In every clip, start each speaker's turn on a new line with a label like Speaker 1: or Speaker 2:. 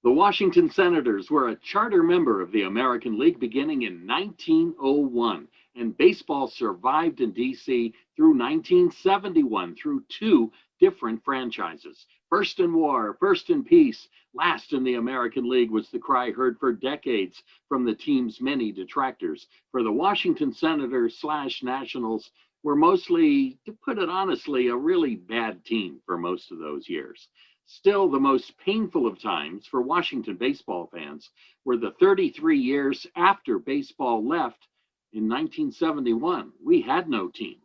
Speaker 1: The Washington Senators were a charter member of the American League beginning in 1901, and baseball survived in D.C. through 1971 through two different franchises. First in war, first in peace, last in the American League was the cry heard for decades from the team's many detractors. For the Washington Senators slash Nationals were mostly, to put it honestly, a really bad team for most of those years. Still, the most painful of times for Washington baseball fans were the 33 years after baseball left in 1971. We had no team.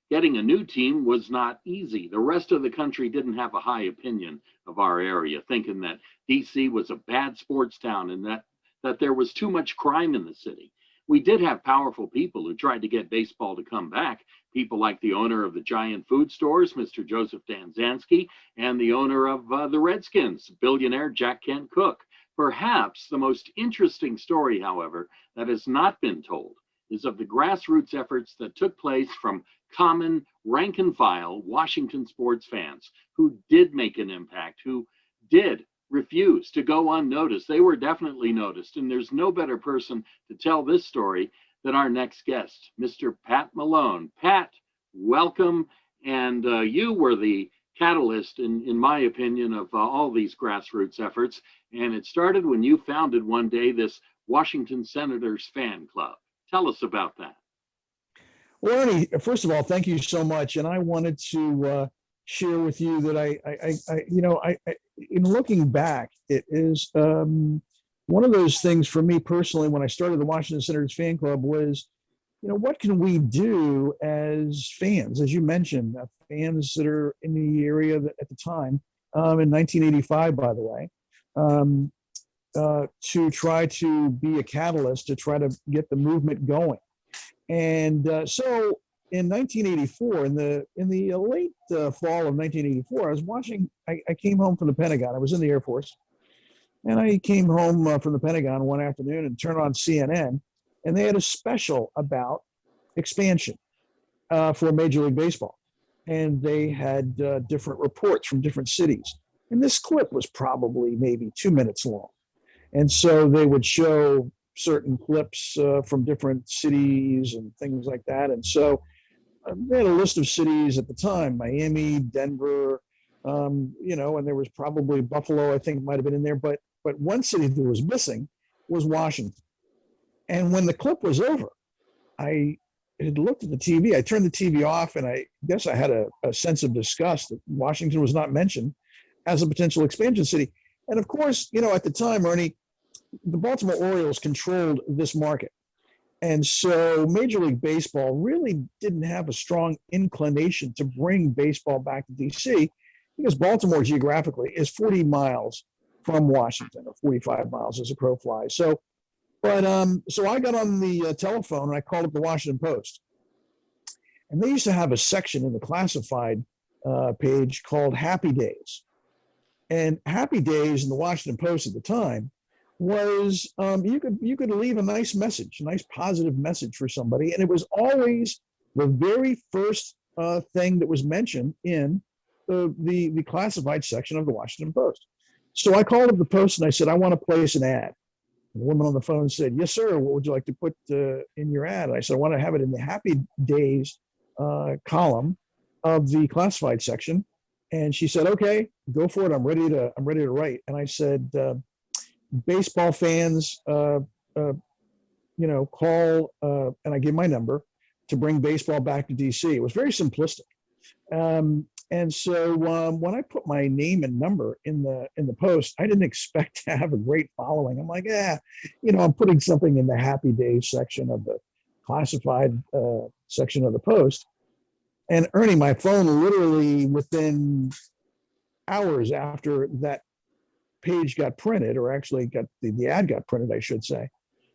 Speaker 1: Getting a new team was not easy. The rest of the country didn't have a high opinion of our area, thinking that DC was a bad sports town and that there was too much crime in the city. We did have powerful people who tried to get baseball to come back, people like the owner of the giant food stores, Mr. Joseph Danzansky, and the owner of the Redskins, billionaire Jack Kent Cooke. Perhaps the most interesting story, however, that has not been told is of the grassroots efforts that took place from common rank and file Washington sports fans who did make an impact, who did refuse to go unnoticed. They were definitely noticed, and there's no better person to tell this story than our next guest, Mr. Pat Malone. Pat, welcome, and you were the catalyst, in my opinion, of all these grassroots efforts, and it started when you founded one day this Washington Senators fan club. Tell us about that.
Speaker 2: Well, Ernie, first of all, thank you so much. And I wanted to share with you that in looking back, it is one of those things for me personally, when I started the Washington Senators fan club was, what can we do as fans, as you mentioned, fans that are in the area at the time, in 1985, by the way, to try to be a catalyst to try to get the movement going. And so in 1984, in the late fall of 1984, I came home from the Pentagon. I was in the Air Force. And I came home from the Pentagon one afternoon and turned on CNN, and they had a special about expansion for Major League Baseball. And they had different reports from different cities. And this clip was probably maybe 2 minutes long. And so they would show certain clips from different cities and things like that. And so they had a list of cities at the time, Miami, Denver, and there was probably Buffalo, I think might have been in there. But one city that was missing was Washington. And when the clip was over, I had looked at the TV. I turned the TV off, and I guess I had a sense of disgust that Washington was not mentioned as a potential expansion city. And of course, at the time, Ernie, the Baltimore Orioles controlled this market. And so Major League Baseball really didn't have a strong inclination to bring baseball back to DC because Baltimore geographically is 40 miles from Washington, or 45 miles as a crow flies. So I got on the telephone and I called up the Washington Post. And they used to have a section in the classified page called Happy Days. And Happy Days in the Washington Post at the time was you could leave a nice message, a nice positive message for somebody. And it was always the very first thing that was mentioned in the classified section of the Washington Post. So I called up the Post and I said, I want to place an ad. The woman on the phone said, yes, sir. What would you like to put in your ad? And I said, I want to have it in the Happy Days column of the classified section. And she said, okay, go for it. I'm ready to write. And I said, baseball fans, call, and I gave my number to bring baseball back to DC. It was very simplistic. And so when I put my name and number in the Post, I didn't expect to have a great following. I'm like, I'm putting something in the Happy Days section of the classified section of the Post. And Ernie, my phone literally within hours after that page got printed, or actually got the ad got printed, I should say,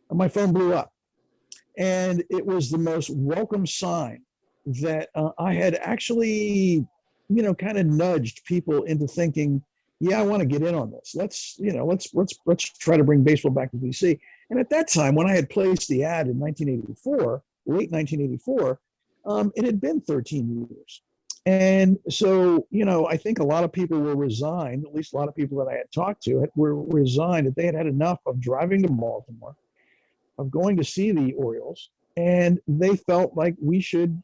Speaker 2: and my phone blew up. And it was the most welcome sign that I had actually, kind of nudged people into thinking, yeah, I want to get in on this. Let's try to bring baseball back to DC. And at that time, when I had placed the ad in 1984, late 1984, it had been 13 years. And so, I think a lot of people were resigned, at least a lot of people that I had talked to were resigned that they had had enough of driving to Baltimore, of going to see the Orioles, and they felt like we should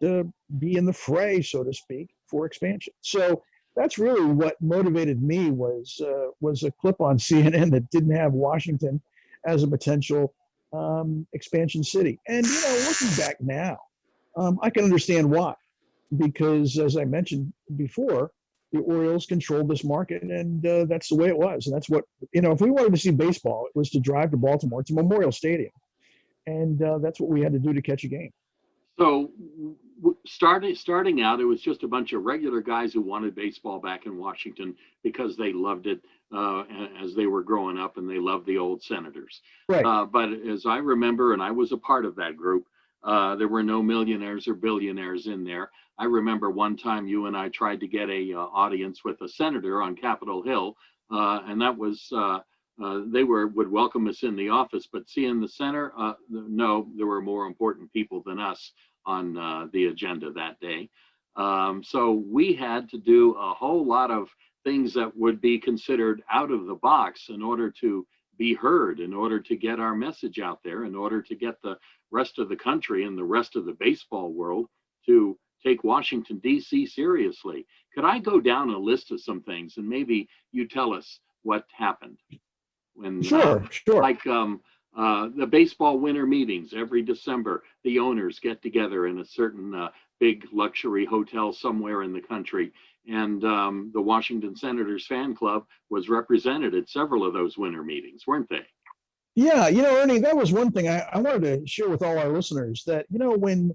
Speaker 2: be in the fray, so to speak, for expansion. So that's really what motivated me was a clip on CNN that didn't have Washington as a potential expansion city. And looking back now, I can understand why, because as I mentioned before, the Orioles controlled this market, and that's the way it was. And that's what if we wanted to see baseball, it was to drive to Baltimore to Memorial Stadium, and that's what we had to do to catch a game.
Speaker 1: So starting out, it was just a bunch of regular guys who wanted baseball back in Washington because they loved it as they were growing up, and they loved the old Senators.
Speaker 2: Right.
Speaker 1: But as I remember, and I was a part of that group, there were no millionaires or billionaires in there. I remember one time you and I tried to get a audience with a senator on Capitol Hill, and that was they would welcome us in the office, but see in the center, no, there were more important people than us on the agenda that day. So we had to do a whole lot of things that would be considered out of the box in order to be heard, in order to get our message out there, in order to get the rest of the country and the rest of the baseball world to take Washington, D.C. seriously. Could I go down a list of some things, and maybe you tell us what happened? When
Speaker 2: Sure.
Speaker 1: like the baseball winter meetings every December, the owners get together in a certain big luxury hotel somewhere in the country, and the Washington Senators fan club was represented at several of those winter meetings, weren't they?
Speaker 2: Yeah, Ernie, that was one thing I wanted to share with all our listeners, that when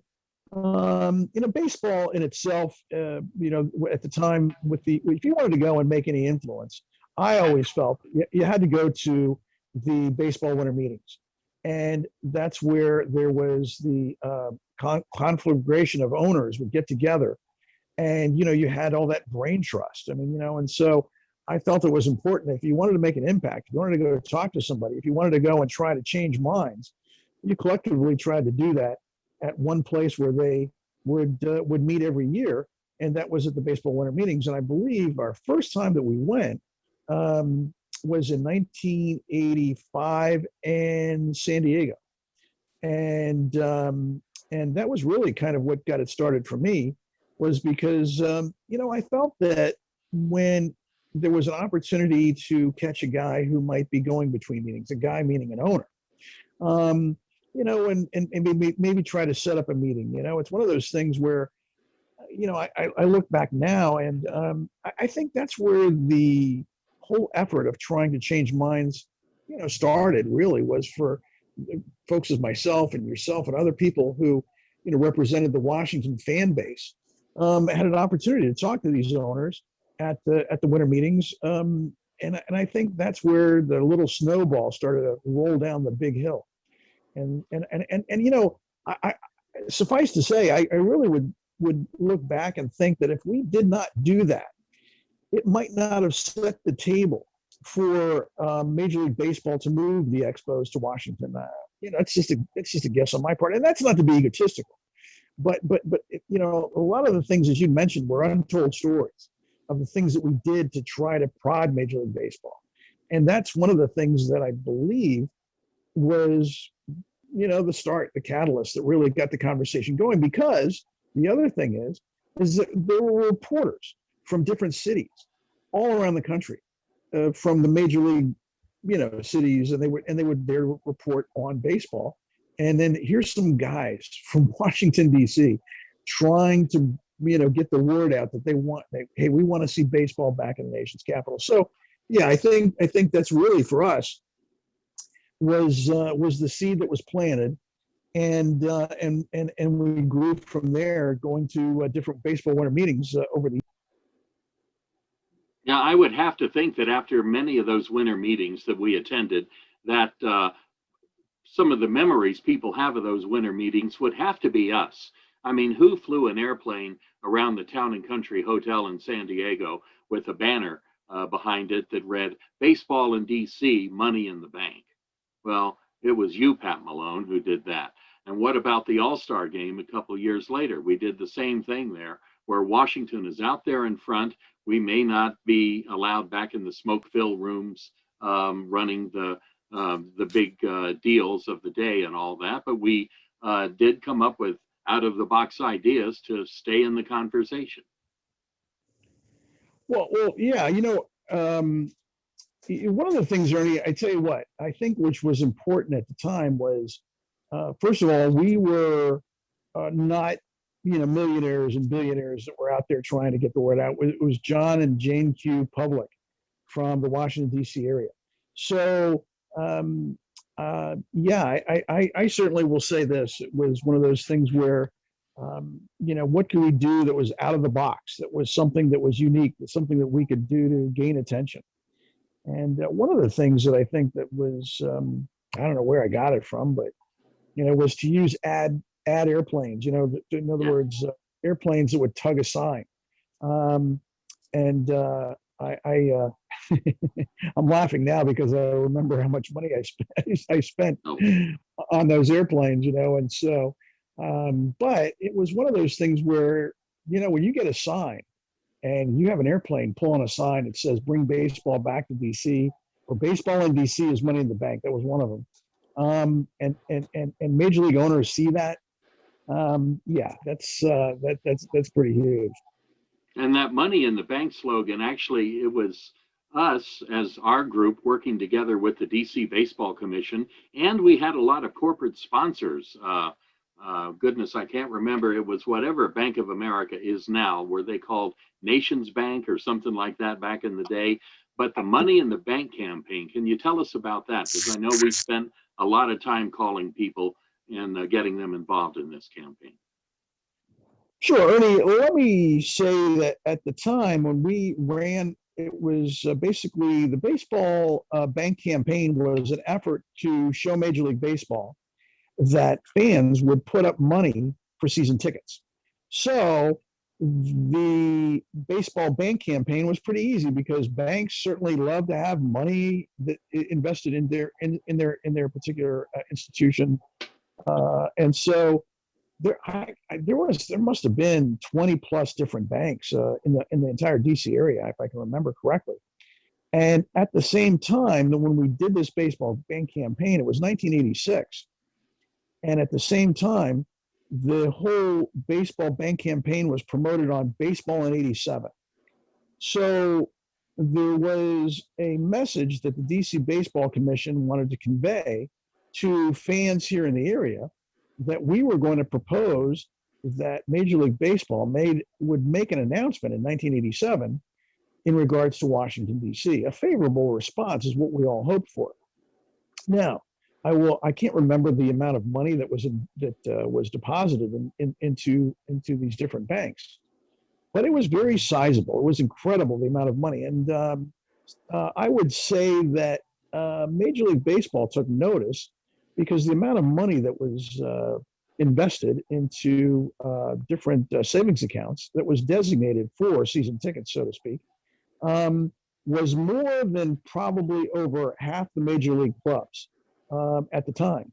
Speaker 2: baseball in itself, at the time, if you wanted to go and make any influence, I always felt you had to go to the baseball winter meetings. And that's where there was the conflagration of owners would get together. And, you had all that brain trust. I mean, and so I felt it was important, if you wanted to make an impact, if you wanted to go talk to somebody, if you wanted to go and try to change minds, you collectively tried to do that at one place where they would meet every year, and that was at the baseball winter meetings. And I believe our first time that we went was in 1985 in San Diego, and that was really kind of what got it started for me, was because I felt that when there was an opportunity to catch a guy who might be going between meetings, a guy meaning an owner, and maybe try to set up a meeting. It's one of those things where, I look back now, and I think that's where the whole effort of trying to change minds, started, really, was for folks as myself and yourself and other people who, represented the Washington fan base, had an opportunity to talk to these owners at the winter meetings. And I think that's where the little snowball started to roll down the big hill. And I suffice to say, I really would look back and think that if we did not do that, it might not have set the table for Major League Baseball to move the Expos to Washington. It's just a guess on my part, and that's not to be egotistical, but a lot of the things, as you mentioned, were untold stories of the things that we did to try to prod Major League Baseball, and that's one of the things that I believe was the start, the catalyst that really got the conversation going. Because the other thing is that there were reporters from different cities all around the country, from the major league, cities, and they would there report on baseball. And then here's some guys from Washington, D.C. trying to, get the word out that hey, we want to see baseball back in the nation's capital. So, yeah, I think that's really, for us, was the seed that was planted, and we grew from there, going to different baseball winter meetings over the.
Speaker 1: Yeah, I would have to think that after many of those winter meetings that we attended, that some of the memories people have of those winter meetings would have to be us. I mean, who flew an airplane around the Town and Country Hotel in San Diego with a banner behind it that read "Baseball in D.C., Money in the Bank"? Well, it was you, Pat Malone, who did that. And what about the All-Star game a couple years later? We did the same thing there where Washington is out there in front. We may not be allowed back in the smoke-filled rooms running the big deals of the day and all that, but we did come up with out-of-the-box ideas to stay in the conversation.
Speaker 2: Well, yeah, one of the things, Ernie, I tell you what, I think which was important at the time was, first of all, we were not, millionaires and billionaires that were out there trying to get the word out. It was John and Jane Q. Public from the Washington, D.C. area. So, yeah, I certainly will say this. It was one of those things where, what can we do that was out of the box, that was something that was unique, something that we could do to gain attention. And one of the things that I think that was, I don't know where I got it from, but, was to use ad airplanes, in other words, airplanes that would tug a sign. And I'm laughing now because I remember how much money I spent on those airplanes, and so, but it was one of those things where, when you get a sign and you have an airplane pulling a sign that says "Bring baseball back to DC" or "Baseball in DC is money in the bank." That was one of them. And major league owners see that. Yeah, that's pretty huge.
Speaker 1: And that money in the bank slogan, actually, it was us as our group working together with the DC Baseball Commission, and we had a lot of corporate sponsors. Goodness, I can't remember. It was whatever Bank of America is now. Were they called Nations Bank or something like that back in the day? But the Money in the Bank campaign, can you tell us about that? Because I know we spent a lot of time calling people and getting them involved in this campaign.
Speaker 2: Sure, Ernie. Let me say that at the time when we ran, it was basically the baseball bank campaign was an effort to show Major League Baseball that fans would put up money for season tickets. So the baseball bank campaign was pretty easy because banks certainly love to have money that invested in their particular institution, and so there must have been 20 plus different banks in the entire DC area, if I can remember correctly. And at the same time, when we did this baseball bank campaign, it was 1986. And at the same time, the whole baseball bank campaign was promoted on Baseball in '87. So there was a message that the DC Baseball Commission wanted to convey to fans here in the area that we were going to propose that Major League Baseball would make an announcement in 1987 in regards to Washington, D.C. A favorable response is what we all hoped for. Now, I can't remember the amount of money that was deposited into these different banks, but it was very sizable. It was incredible, the amount of money. And I would say that Major League Baseball took notice because the amount of money that was invested into different savings accounts that was designated for season tickets, so to speak, was more than probably over half the major league clubs at the time.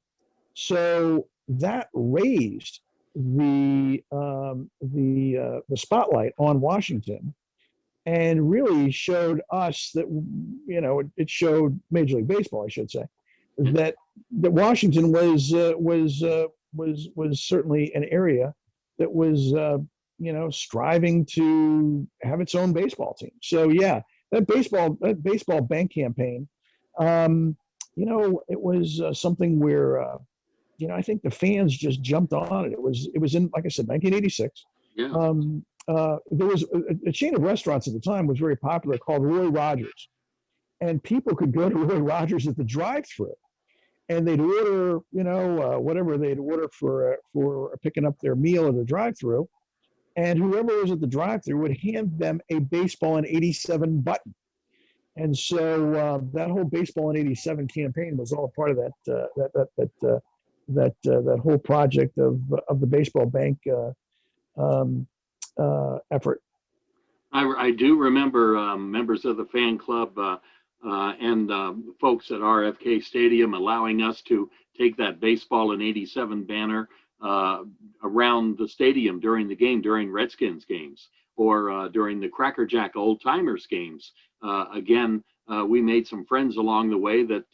Speaker 2: So that raised the spotlight on Washington and really showed us that, it showed Major League Baseball, I should say, that Washington was certainly an area that was striving to have its own baseball team. So yeah, that baseball bank campaign, it was something where I think the fans just jumped on it. It was in, like I said, 1986.
Speaker 1: Yeah.
Speaker 2: There was a chain of restaurants at the time was very popular called Roy Rogers, and people could go to Roy Rogers at the drive-thru, and they'd order, whatever they'd order for picking up their meal at the drive-thru, and whoever was at the drive-thru would hand them a Baseball in '87 button. And so that whole Baseball in '87 campaign was all a part of that whole project of the baseball bank effort.
Speaker 1: I do remember members of the fan club and folks at RFK Stadium allowing us to take that Baseball in '87 banner around the stadium during the game, during Redskins games, or during the Cracker Jack Old Timers games. Again, we made some friends along the way that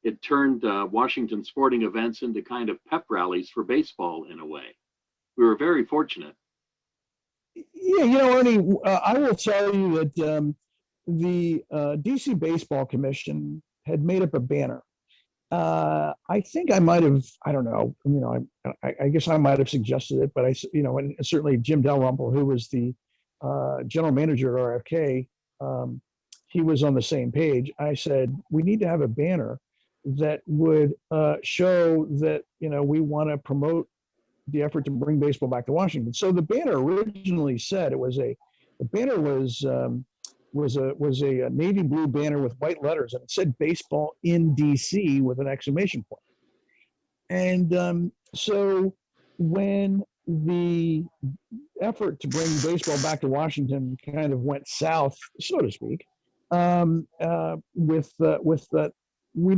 Speaker 1: it turned Washington sporting events into kind of pep rallies for baseball in a way. We were very fortunate.
Speaker 2: Yeah, Ernie, I will tell you that the DC Baseball Commission had made up a banner. I think I might have, I don't know, I guess I might have suggested it, but and certainly Jim Dalrymple, who was the general manager at RFK, he was on the same page. I said, we need to have a banner that would show that, we want to promote the effort to bring baseball back to Washington. So the banner originally said the banner was a navy blue banner with white letters, and it said "Baseball in DC" with an exclamation point. And so when the effort to bring baseball back to Washington kind of went south, so to speak, with that, we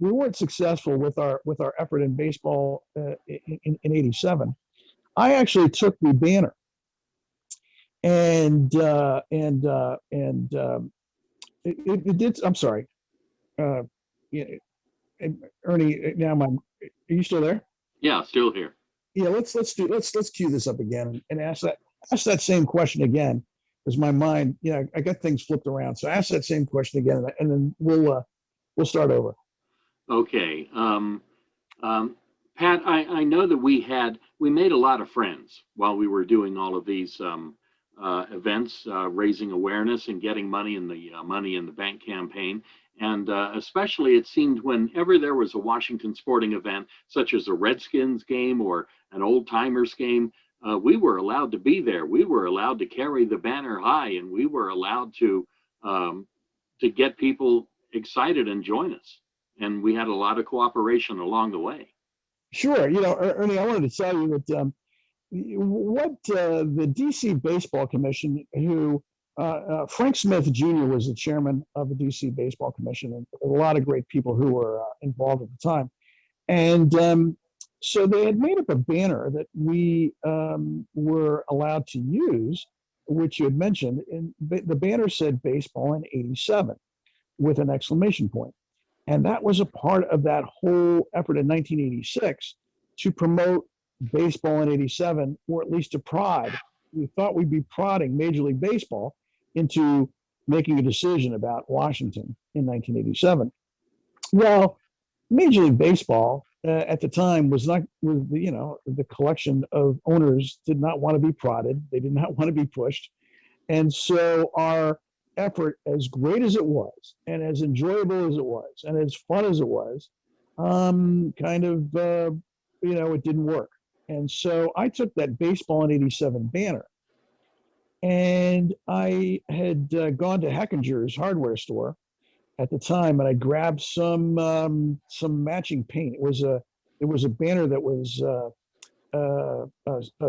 Speaker 2: weren't successful with our effort in baseball in '87. I actually took the banner and it did. I'm sorry, yeah, Ernie. Now, are you still there?
Speaker 1: Yeah, still here.
Speaker 2: Yeah, let's cue this up again and ask that same question again, because my mind, I got things flipped around. So ask that same question again, and then we'll start over.
Speaker 1: Okay. Pat, I know that we made a lot of friends while we were doing all of these events, raising awareness and getting money in the Money in the Bank campaign. And especially it seemed whenever there was a Washington sporting event, such as a Redskins game or an Old Timers game, we were allowed to be there. We were allowed to carry the banner high, and we were allowed to get people excited and join us. And we had a lot of cooperation along the way.
Speaker 2: Sure. Ernie, I wanted to tell you that what the DC Baseball Commission, who Frank Smith Jr. was the chairman of the DC Baseball Commission, and a lot of great people who were involved at the time. And so they had made up a banner that we were allowed to use, which you had mentioned. And the banner said "Baseball in '87" with an exclamation point. And that was a part of that whole effort in 1986 to promote baseball in '87, or at least to prod. We thought we'd be prodding Major League Baseball into making a decision about Washington in 1987. Well, Major League Baseball at the time was the collection of owners did not want to be prodded. They did not want to be pushed. And so our effort, as great as it was, and as enjoyable as it was, and as fun as it was, it didn't work. And so I took that "Baseball in '87" banner, and I had gone to Heckinger's hardware store at the time, and I grabbed some matching paint. It was a banner that was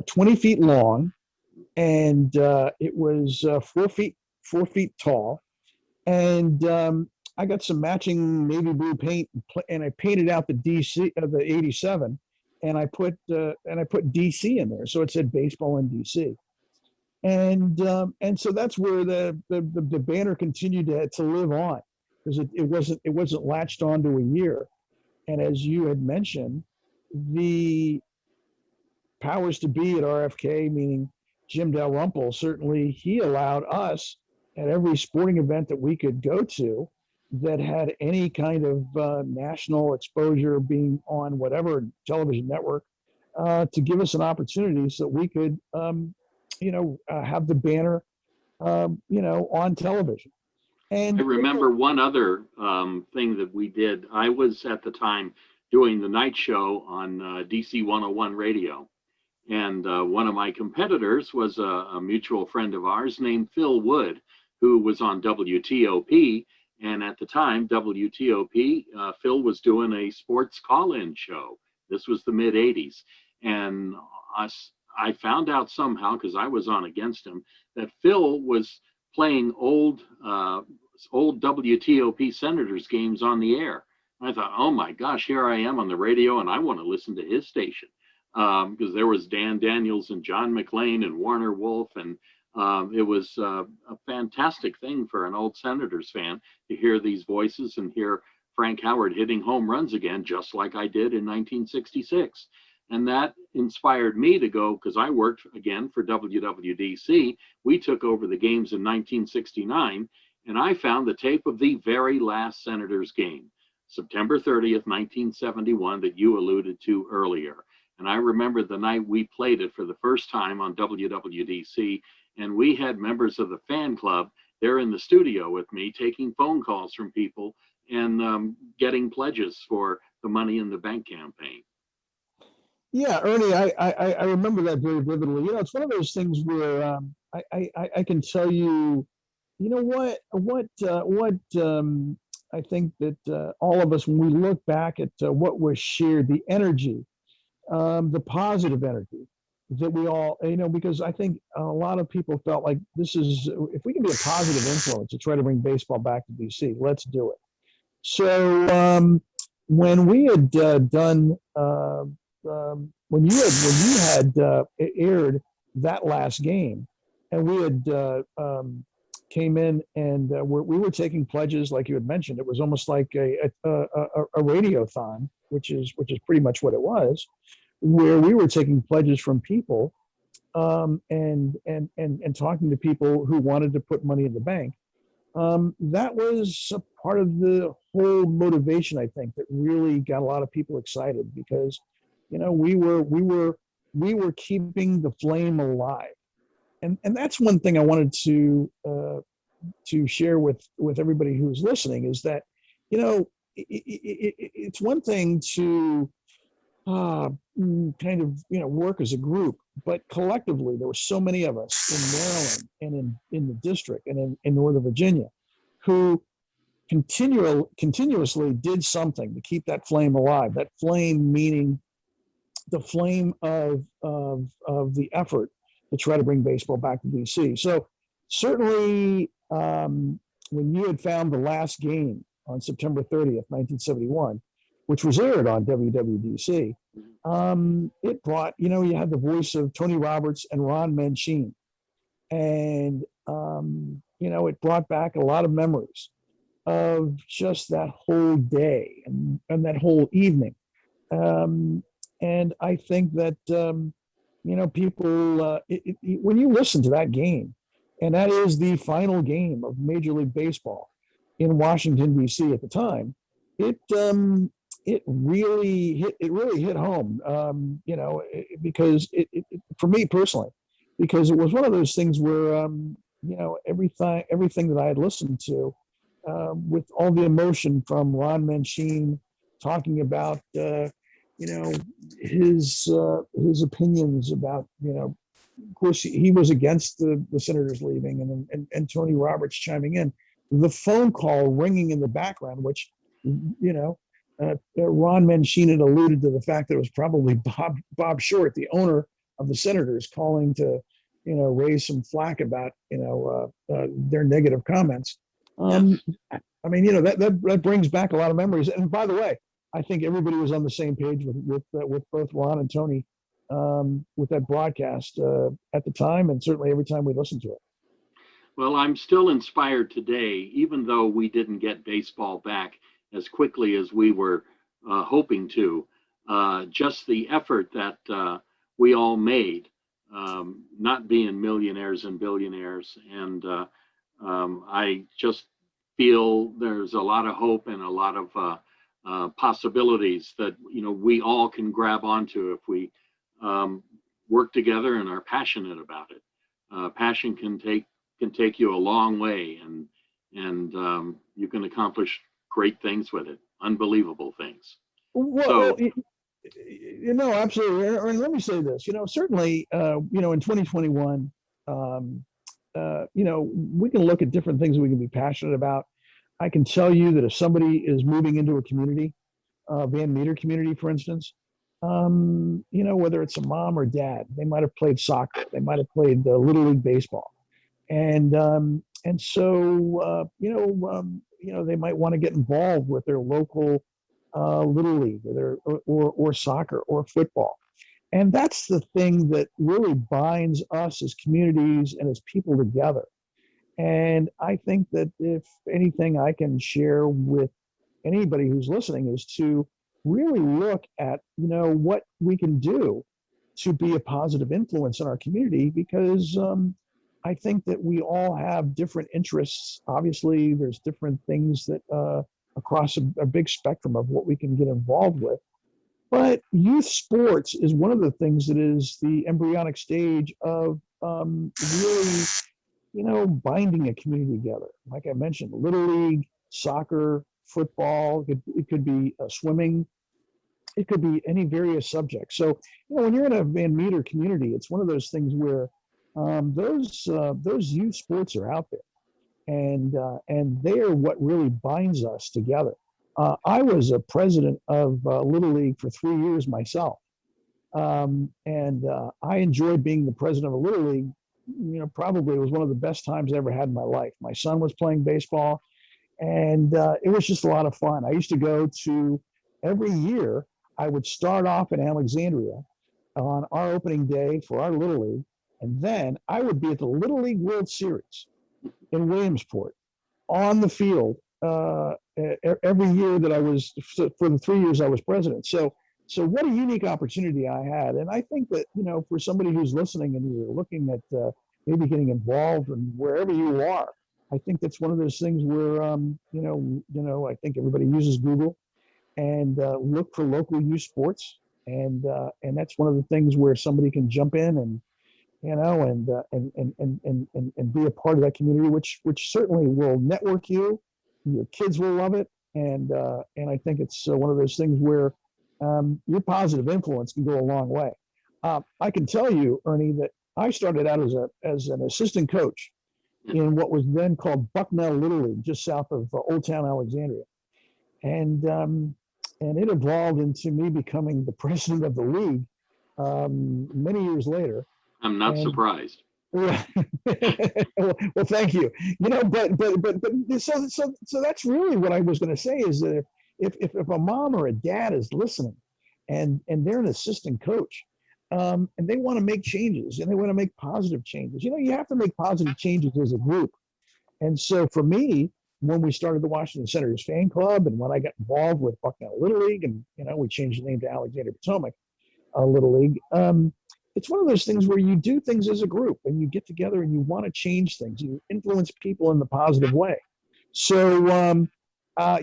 Speaker 2: 20 feet long, and it was 4 feet tall, and I got some matching navy blue paint, and I painted out the DC of the '87, and I put DC in there, so it said "Baseball in DC," and so that's where the banner continued to live on, because it wasn't latched on to a year, and as you had mentioned, the powers to be at RFK, meaning Jim Dalrymple, certainly he allowed us at every sporting event that we could go to that had any kind of national exposure, being on whatever television network, to give us an opportunity so that we could, have the banner, on television.
Speaker 1: And I remember one other thing that we did. I was at the time doing the night show on DC 101 radio. And one of my competitors was a mutual friend of ours named Phil Wood, who was on WTOP. And at the time, WTOP, Phil was doing a sports call-in show. This was the mid '80s. And I found out somehow, because I was on against him, that Phil was playing old WTOP Senators games on the air. I thought, oh my gosh, here I am on the radio, and I want to listen to his station. because there was Dan Daniels and John McLean and Warner Wolf, and it was a fantastic thing for an old Senators fan to hear these voices and hear Frank Howard hitting home runs again, just like I did in 1966. And that inspired me to go, because I worked again for WWDC. We took over the games in 1969, and I found the tape of the very last Senators game, September 30th, 1971, that you alluded to earlier. And I remember the night we played it for the first time on WWDC, and we had members of the fan club there in the studio with me taking phone calls from people and getting pledges for the Money in the Bank campaign.
Speaker 2: Yeah, Ernie, I remember that very vividly. It's one of those things where I can tell you, what I think that all of us, when we look back at what was shared, the energy, the positive energy that we all, because I think a lot of people felt like this is, if we can be a positive influence to try to bring baseball back to DC, let's do it. So when we had done, when you had aired that last game, and we had came in and we were taking pledges, like you had mentioned. It was almost like a radiothon, which is pretty much what it was, where we were taking pledges from people and talking to people who wanted to put money in the bank. That was a part of the whole motivation, I think, that really got a lot of people excited, because we were keeping the flame alive. And that's one thing I wanted to share with everybody who's listening, is that it's one thing to kind of work as a group, but collectively there were so many of us in Maryland and in the district and in Northern Virginia who continuously did something to keep that flame alive. That flame meaning the flame of the effort to try to bring baseball back to DC. So certainly when you had found the last game on September 30th, 1971, which was aired on WWDC, it brought, you had the voice of Tony Roberts and Ron Manchin. And, it brought back a lot of memories of just that whole day and that whole evening. And I think that, people, when you listen to that game, and that is the final game of Major League Baseball in Washington, D.C. at the time, it really hit home, because for me personally, because it was one of those things where, everything that I had listened to, with all the emotion from Ron Manchin talking about, his opinions about, of course, he was against the Senators leaving, and Tony Roberts chiming in, the phone call ringing in the background, which, Ron Manchin had alluded to the fact that it was probably Bob Short, the owner of the Senators, calling to, raise some flack about, their negative comments.
Speaker 1: Yes.
Speaker 2: I mean, that brings back a lot of memories. And by the way, I think everybody was on the same page with both Ron and Tony with that broadcast at the time, and certainly every time we listened to it.
Speaker 1: Well, I'm still inspired today, even though we didn't get baseball back as quickly as we were hoping to. Just the effort that we all made, not being millionaires and billionaires. And I just feel there's a lot of hope and a lot of possibilities that we all can grab onto if we work together and are passionate about it. Passion can take you a long way, and you can accomplish great things with it, unbelievable things.
Speaker 2: Well, absolutely. And let me say this, certainly, in 2021, we can look at different things we can be passionate about. I can tell you that if somebody is moving into a community, Van Meter community, for instance, whether it's a mom or dad, they might have played soccer, they might have played Little League baseball, and so they might want to get involved with their local Little League or soccer or football. And that's the thing that really binds us as communities and as people together. And I think that if anything I can share with anybody who's listening is to really look at, what we can do to be a positive influence in our community, because I think that we all have different interests. Obviously, there's different things that across a big spectrum of what we can get involved with. But youth sports is one of the things that is the embryonic stage of really, binding a community together. Like I mentioned, Little League, soccer, football, it could be swimming, it could be any various subjects. So, when you're in a Van Meter community, it's one of those things where those youth sports are out there, and they are what really binds us together. I was a president of Little League for 3 years myself, and I enjoyed being the president of a Little League. Probably it was one of the best times I ever had in my life. My son was playing baseball, and it was just a lot of fun. I used to go to every year. I would start off in Alexandria on our opening day for our Little League, and then I would be at the Little League World Series in Williamsport on the field every year that I was for the 3 years I was president. So what a unique opportunity I had, and I think that for somebody who's listening and you're looking at maybe getting involved in wherever you are, I think that's one of those things where I think everybody uses Google and look for local youth sports, and that's one of the things where somebody can jump in and and be a part of that community, which certainly will network you. Your kids will love it, and I think it's one of those things where your positive influence can go a long way. I can tell you, Ernie, that I started out as an assistant coach in what was then called Bucknell Little League, just south of Old Town Alexandria, and it evolved into me becoming the president of the league many years later.
Speaker 1: I'm not
Speaker 2: And
Speaker 1: surprised.
Speaker 2: well, thank you. So that's really what I was going to say is that if a mom or a dad is listening, and they're an assistant coach, and they want to make changes and they want to make positive changes, you have to make positive changes as a group. And so for me, when we started the Washington Senators fan club, and when I got involved with Bucknell Little League, and we changed the name to Alexander Potomac Little League. It's one of those things where you do things as a group and you get together and you want to change things. You influence people in the positive way. So, I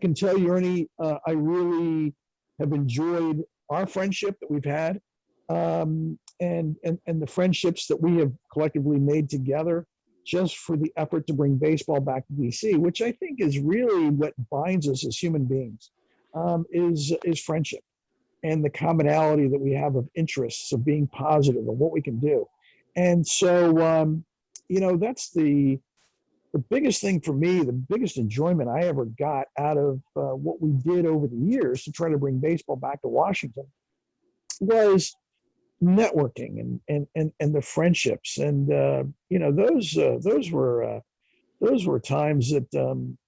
Speaker 2: can tell you, Ernie, I really have enjoyed our friendship that we've had, and the friendships that we have collectively made together just for the effort to bring baseball back to DC, which I think is really what binds us as human beings, is friendship and the commonality that we have of interests of being positive and what we can do. And so, that's the biggest thing for me, the biggest enjoyment I ever got out of what we did over the years to try to bring baseball back to Washington was networking and the friendships. And, those were times that,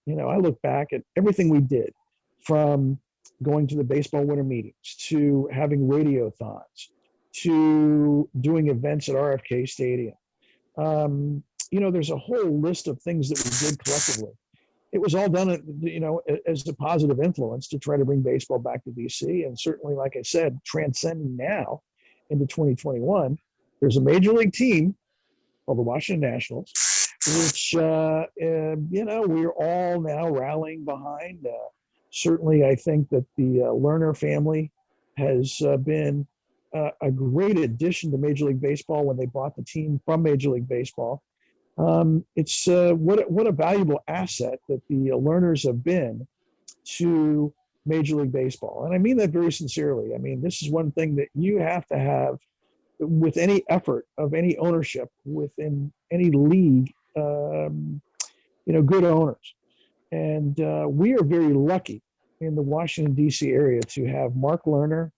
Speaker 2: I look back at everything we did, from going to the baseball winter meetings, to having radiothons, to doing events at RFK Stadium. There's a whole list of things that we did collectively. It was all done, as a positive influence to try to bring baseball back to DC. And certainly, like I said, transcending now into 2021, there's a major league team called the Washington Nationals, which, we're all now rallying behind. Certainly, I think that the Lerner family has been a great addition to Major League Baseball when they bought the team from Major League Baseball. It's what a valuable asset that the Lerners have been to Major League Baseball. And I mean that very sincerely. I mean, this is one thing that you have to have with any effort of any ownership within any league, good owners. And we are very lucky in the Washington, D.C. area to have Mark Lerner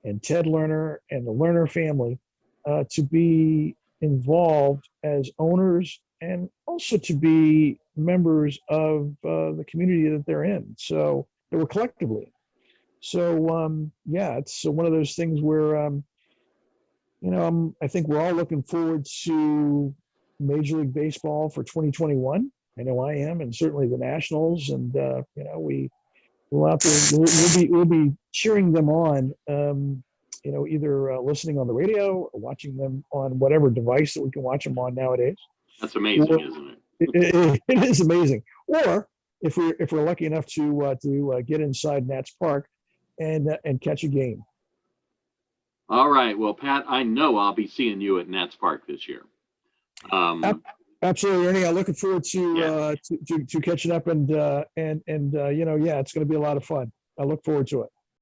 Speaker 2: and Ted Lerner and the Lerner family to be involved as owners and also to be members of the community that they're in. So they were collectively. So yeah, it's one of those things where I think we're all looking forward to Major League Baseball for 2021. I know I am, and certainly the Nationals, and we'll out there. We'll be cheering them on. Either listening on the radio or watching them on whatever device that we can watch them on nowadays.
Speaker 1: That's amazing, isn't it?
Speaker 2: It is amazing. Or if we're lucky enough to get inside Nats Park and catch a game.
Speaker 1: All right. Well, Pat, I know I'll be seeing you at Nats Park this year.
Speaker 2: Absolutely, Ernie. I'm looking forward
Speaker 1: Yeah.
Speaker 2: to catching up and yeah, it's going to be a lot of fun. I look forward to it.